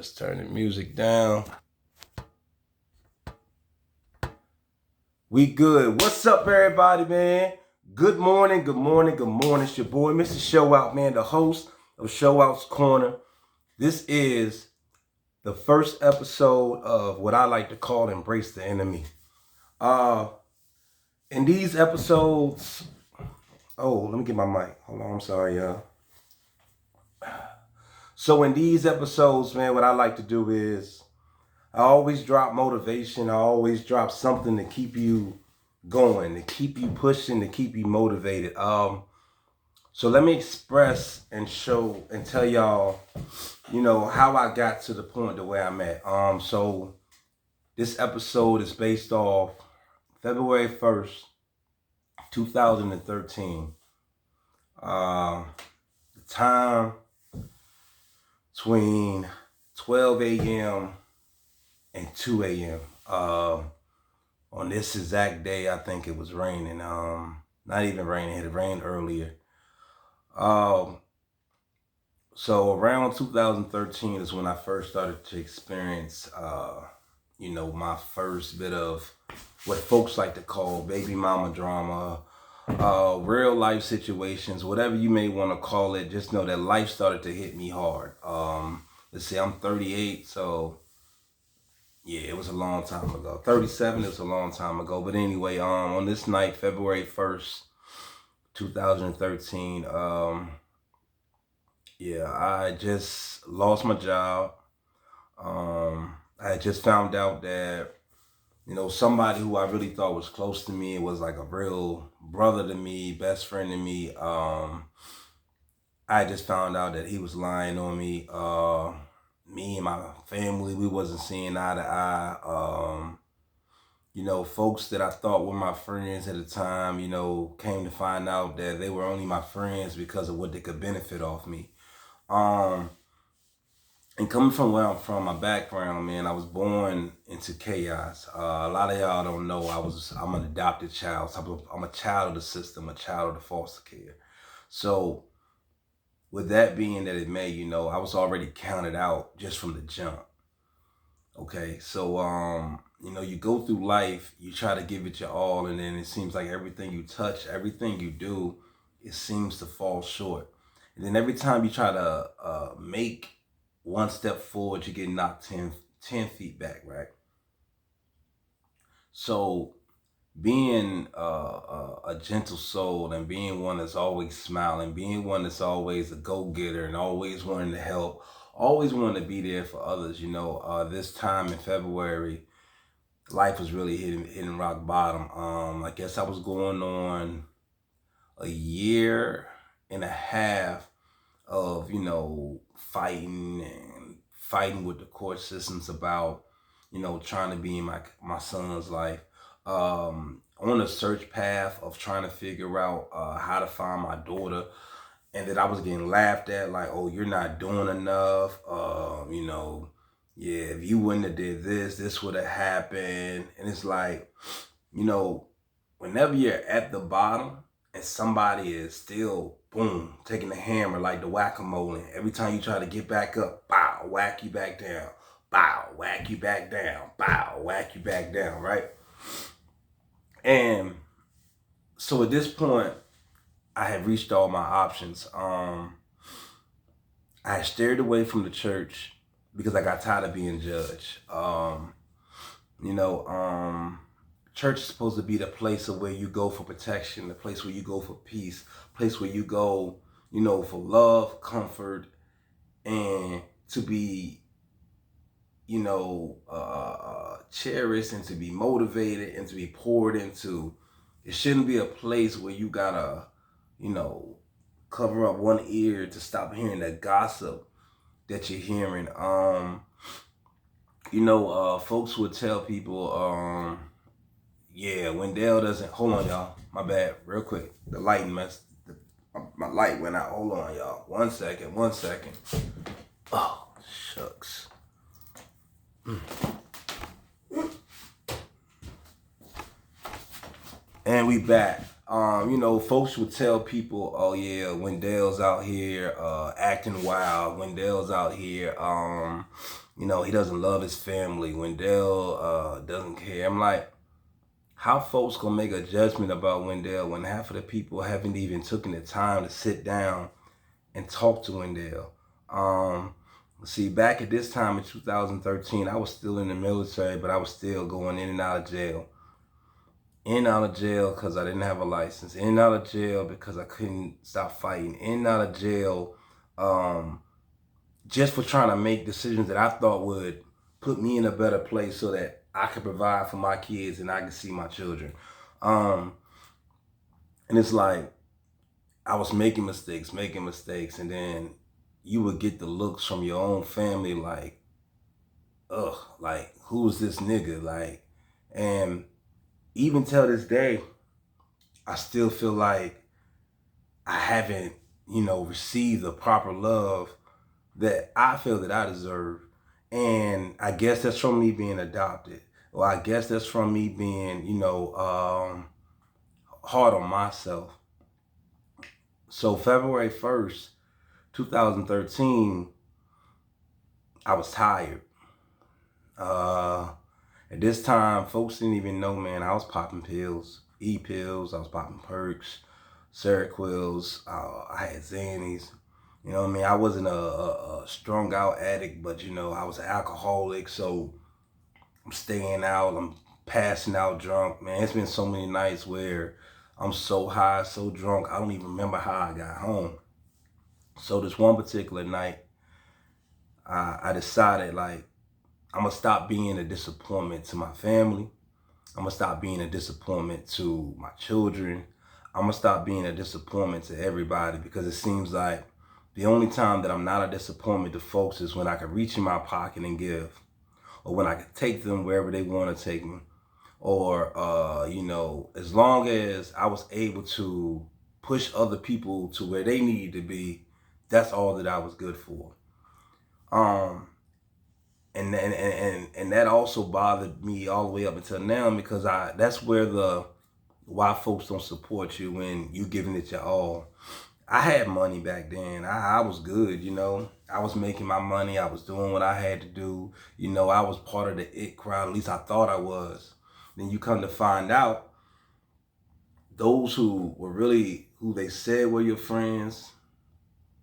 Let's turn the music down. We good. What's up, everybody, man? Good morning, good morning, good morning. It's your boy, Mr. Show Out, man, the host of Show Out's Corner. This is the first episode of what I like to call Embrace the Enemy. In these episodes, let me get my mic. Hold on, I'm sorry, y'all. So in these episodes, man, what I like to do is I always drop motivation. I always drop something to keep you going, to keep you pushing, to keep you motivated. So let me express and show and tell y'all, how I got to the point the way I'm at. So this episode is based off February 1st, 2013. The time between 12 a.m. and 2 a.m. On this exact day, I think it was raining. Not even raining, it rained earlier. So around 2013 is when I first started to experience, my first bit of what folks like to call baby mama drama, real life situations, whatever you may want to call it. Just know that life started to hit me hard. Let's see, I'm 38, so yeah, it was a long time ago. 37 is a long time ago. But anyway, on this night, February 1st, 2013, I just lost my job. I just found out that, somebody who I really thought was close to me, was like a real brother to me, best friend to me. I just found out that he was lying on me. Me and my family, we wasn't seeing eye to eye. Folks that I thought were my friends at the time, came to find out that they were only my friends because of what they could benefit off me. And coming from where I'm from, my background, man, I was born into chaos. A lot of y'all don't know I'm an adopted child. So I'm a child of the system, a child of the foster care. So with that being that it may, I was already counted out just from the jump. Okay, so you go through life, you try to give it your all, and then it seems like everything you touch, everything you do, it seems to fall short. And then every time you try to make one step forward, you get knocked 10 feet back, right? So being a gentle soul and being one that's always smiling, being one that's always a go-getter and always wanting to help, always wanting to be there for others, this time in February, life was really hitting rock bottom. I guess I was going on a year and a half of, fighting with the court systems about, trying to be in my son's life. On a search path of trying to figure out how to find my daughter, and that I was getting laughed at, like, oh, you're not doing enough. If you wouldn't have did this would have happened. And it's like, whenever you're at the bottom and somebody is still, boom, taking the hammer like the whack-a-mole, and every time you try to get back up, bow, whack you back down, bow, whack you back down, bow, whack you back down, right? And so at this point, I had reached all my options. I had steered away from the church because I got tired of being judged. Church is supposed to be the place of where you go for protection, the place where you go for peace, place where you go, for love, comfort, and to be, cherished and to be motivated and to be poured into. It shouldn't be a place where you gotta, cover up one ear to stop hearing that gossip that you're hearing. Folks would tell people, Wendell doesn't. Hold on, y'all. My bad. Real quick. The lighting messed. My light went out. Hold on, y'all. One second. Oh, shucks. And we back. Folks would tell people, oh yeah, Wendell's out here acting wild. Wendell's out here, he doesn't love his family. Wendell doesn't care. I'm like, how folks gonna make a judgment about Wendell when half of the people haven't even taken the time to sit down and talk to Wendell? See, back at this time in 2013, I was still in the military, but I was still going in and out of jail. In and out of jail because I didn't have a license. In and out of jail because I couldn't stop fighting. In and out of jail just for trying to make decisions that I thought would put me in a better place so that I could provide for my kids and I could see my children. And it's like I was making mistakes, and then you would get the looks from your own family like, ugh, like, who's this nigga? Like, and even till this day, I still feel like I haven't, received the proper love that I feel that I deserve. And I guess that's from me being adopted. Or I guess that's from me being, hard on myself. So February 1st, 2013, I was tired. At this time, folks didn't even know, man, I was popping pills, E-pills, I was popping perks, Seroquels, I had Xannies. You know what I mean? I wasn't a strung out addict, but I was an alcoholic, so I'm staying out, I'm passing out drunk. Man, it's been so many nights where I'm so high, so drunk, I don't even remember how I got home. So this one particular night, I decided, like, I'm gonna stop being a disappointment to my family. I'm gonna stop being a disappointment to my children. I'm gonna stop being a disappointment to everybody, because it seems like the only time that I'm not a disappointment to folks is when I can reach in my pocket and give, or when I can take them wherever they want to take me, or as long as I was able to push other people to where they needed to be, that's all that I was good for. And that also bothered me all the way up until now, because that's where why folks don't support you when you giving it your all. I had money back then. I was good, I was making my money. I was doing what I had to do. I was part of the it crowd. At least I thought I was. Then you come to find out, those who they said were your friends,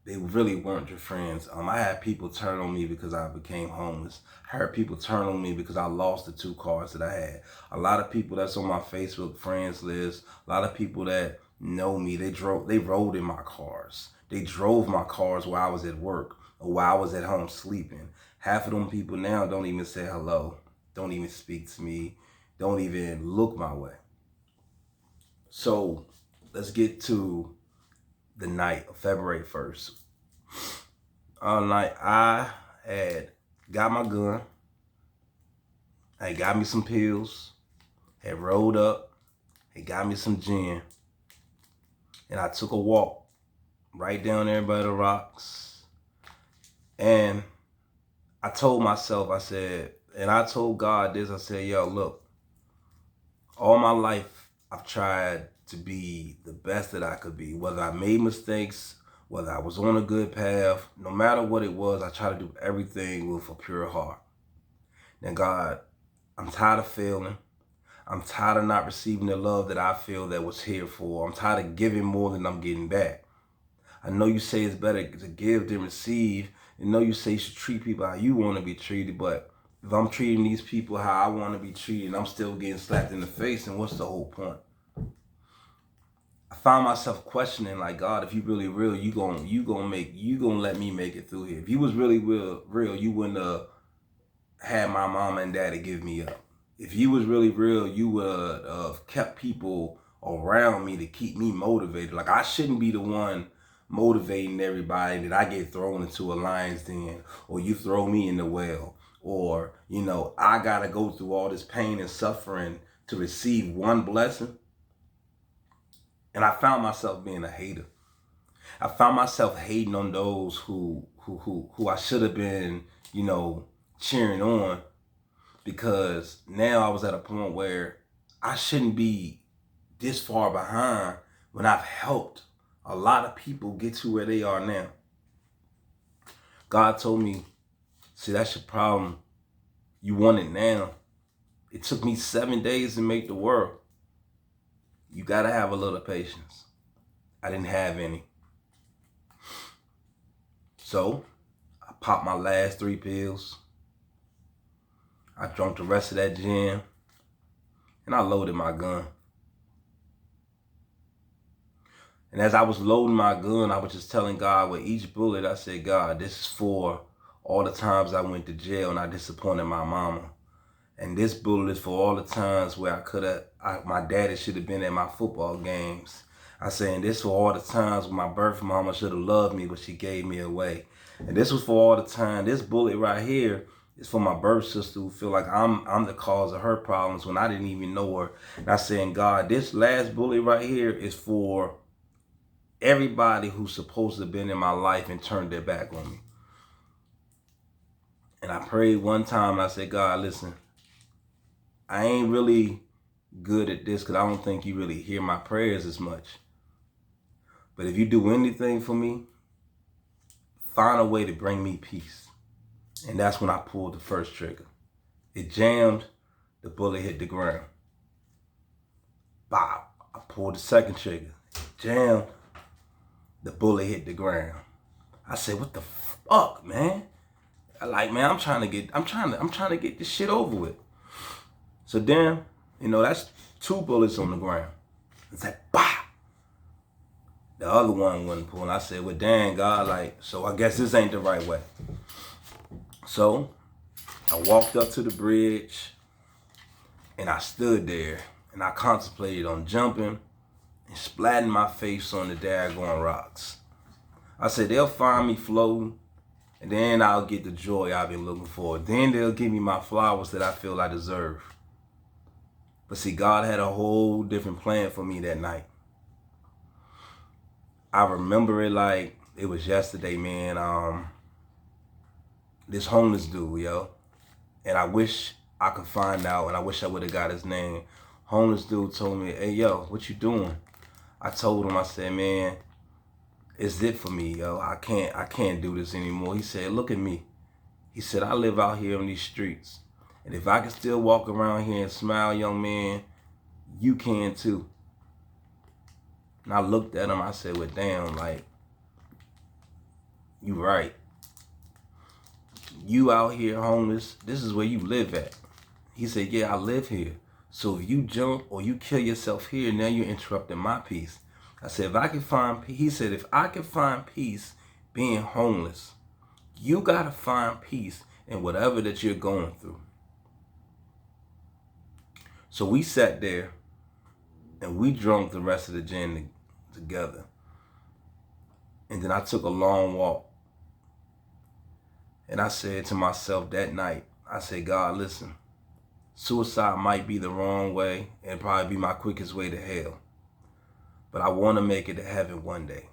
they really weren't your friends. I had people turn on me because I became homeless. I heard people turn on me because I lost the 2 cars that I had. A lot of people that's on my Facebook friends list, a lot of people that know me, they rode in my cars. They drove my cars while I was at work or while I was at home sleeping. Half of them people now don't even say hello, don't even speak to me, don't even look my way. So let's get to the night of February 1st. All night I had got my gun, I got me some pills, had rolled up, had got me some gin, and I took a walk right down there by the rocks. And I told myself, I told God this, I said, yo, look, all my life I've tried to be the best that I could be, whether I made mistakes, whether I was on a good path, no matter what it was, I try to do everything with a pure heart. Now, God, I'm tired of failing. I'm tired of not receiving the love that I feel that was here for. I'm tired of giving more than I'm getting back. I know you say it's better to give than receive. I know you say you should treat people how you want to be treated, but if I'm treating these people how I want to be treated and I'm still getting slapped in the face, then what's the whole point? I found myself questioning, like, God, if you really real, you gonna let me make it through here. If you was really real, you wouldn't have had my mama and daddy give me up. If you was really real, you would have kept people around me to keep me motivated. Like, I shouldn't be the one motivating everybody that I get thrown into a lion's den, or you throw me in the well, or, I gotta go through all this pain and suffering to receive one blessing. And I found myself being a hater. I found myself hating on those who I should have been, cheering on, because now I was at a point where I shouldn't be this far behind when I've helped a lot of people get to where they are now. God told me See, that's your problem. You want it now. It took me 7 days to make the world. You gotta have a little patience. I didn't have any. So, I popped my last 3 pills. I drank the rest of that gin. And I loaded my gun. And as I was loading my gun, I was just telling God with each bullet, I said, God, this is for all the times I went to jail and I disappointed my mama. And this bullet is for all the times where my daddy should have been at my football games. I said, and this for all the times when my birth mama should have loved me, but she gave me away. And this was for all the time. This bullet right here is for my birth sister who feel like I'm the cause of her problems when I didn't even know her. And I said, God, this last bullet right here is for everybody who's supposed to have been in my life and turned their back on me. And I prayed one time and I said, God, listen, I ain't really good at this because I don't think you really hear my prayers as much. But if you do anything for me, find a way to bring me peace. And that's when I pulled the first trigger. It jammed, the bullet hit the ground. Bow. I pulled the second trigger. It jammed, the bullet hit the ground. I said, what the fuck, man? Man, I'm trying to get this shit over with. So then, that's 2 bullets on the ground. It's like, bah! The other one wasn't pulling. I said, well, dang, God, so I guess this ain't the right way. So I walked up to the bridge and I stood there and I contemplated on jumping and splatting my face on the daggone rocks. I said, they'll find me floating and then I'll get the joy I've been looking for. Then they'll give me my flowers that I feel I deserve. But see, God had a whole different plan for me that night. I remember it like it was yesterday, man. This homeless dude, yo. And I wish I could find out, and I wish I would have got his name. Homeless dude told me, hey, yo, what you doing? I told him, I said, man, it's it for me, yo. I can't do this anymore. He said, look at me. He said, I live out here on these streets. And if I can still walk around here and smile, young man, you can too. And I looked at him, I said, well, damn, you right. You out here homeless, this is where you live at. He said, yeah, I live here. So if you jump or you kill yourself here, now you're interrupting my peace. I said, if I can find peace being homeless, you gotta find peace in whatever that you're going through. So we sat there and we drank the rest of the gin together. And then I took a long walk. And I said to myself that night, I said, God, listen, suicide might be the wrong way and probably be my quickest way to hell. But I want to make it to heaven one day.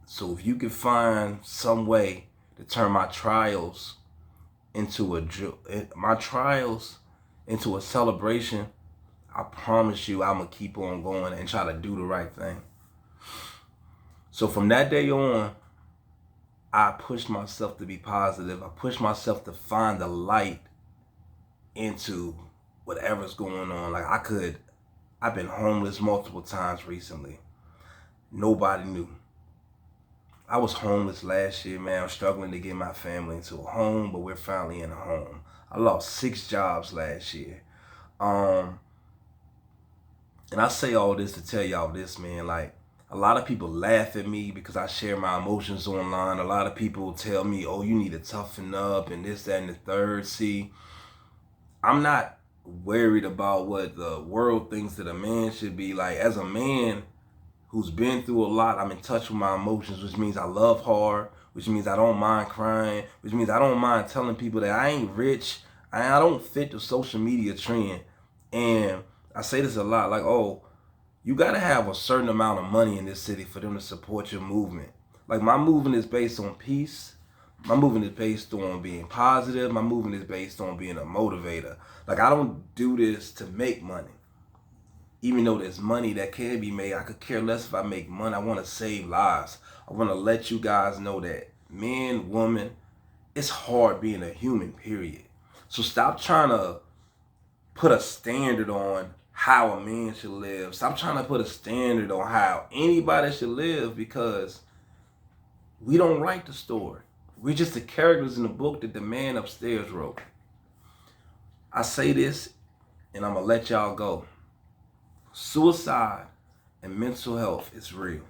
So if you can find some way to turn my trials into a celebration, I promise you I'm going to keep on going and try to do the right thing. So from that day on, I pushed myself to be positive. I pushed myself to find the light into whatever's going on. I've been homeless multiple times recently. Nobody knew. I was homeless last year, man. I'm struggling to get my family into a home, but we're finally in a home. I lost 6 jobs last year. And I say all this to tell y'all this, man. A lot of people laugh at me because I share my emotions online. A lot of people tell me, oh, you need to toughen up and this, that, and the third. See, I'm not worried about what the world thinks that a man should be. As a man who's been through a lot, I'm in touch with my emotions, which means I love hard, which means I don't mind crying, which means I don't mind telling people that I ain't rich. I don't fit the social media trend. And I say this a lot, you gotta have a certain amount of money in this city for them to support your movement. My movement is based on peace. My movement is based on being positive. My movement is based on being a motivator. I don't do this to make money. Even though there's money that can be made, I could care less if I make money. I want to save lives. I want to let you guys know that men, women, it's hard being a human, period. So stop trying to put a standard on how a man should live. Stop trying to put a standard on how anybody should live, because we don't write the story. We're just the characters in the book that the man upstairs wrote. I say this, and I'm going to let y'all go. Suicide and mental health is real.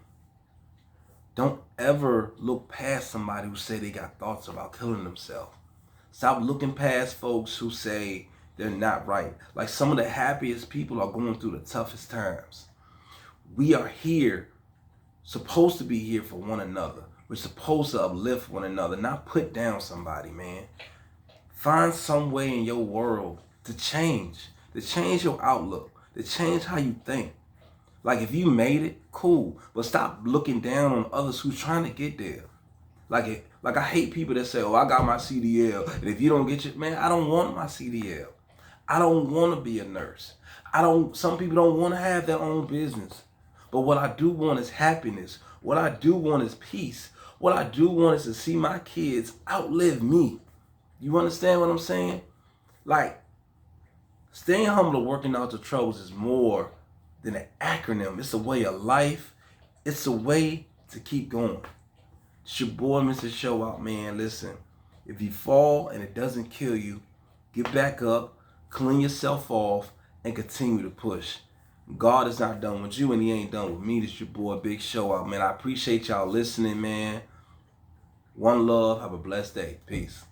Don't ever look past somebody who say they got thoughts about killing themselves. Stop looking past folks who say they're not right. Like, some of the happiest people are going through the toughest times. We are here, supposed to be here for one another. We're supposed to uplift one another, not put down somebody, man. Find some way in your world to change your outlook, to change how you think. Like, if you made it, cool, but stop looking down on others who's trying to get there. Like I hate people that say, oh, I got my CDL, and if you don't get your, man, I don't want my CDL. I don't want to be a nurse. Some people don't want to have their own business. But what I do want is happiness. What I do want is peace. What I do want is to see my kids outlive me. You understand what I'm saying? Like, staying humble and working out the troubles is more than an acronym. It's a way of life. It's a way to keep going. It's your boy, Mr. Show Out, man. Listen, if you fall and it doesn't kill you, get back up, clean yourself off, and continue to push. God is not done with you, and he ain't done with me. This your boy, Big Show Out, man. I appreciate y'all listening, man. One love. Have a blessed day. Peace.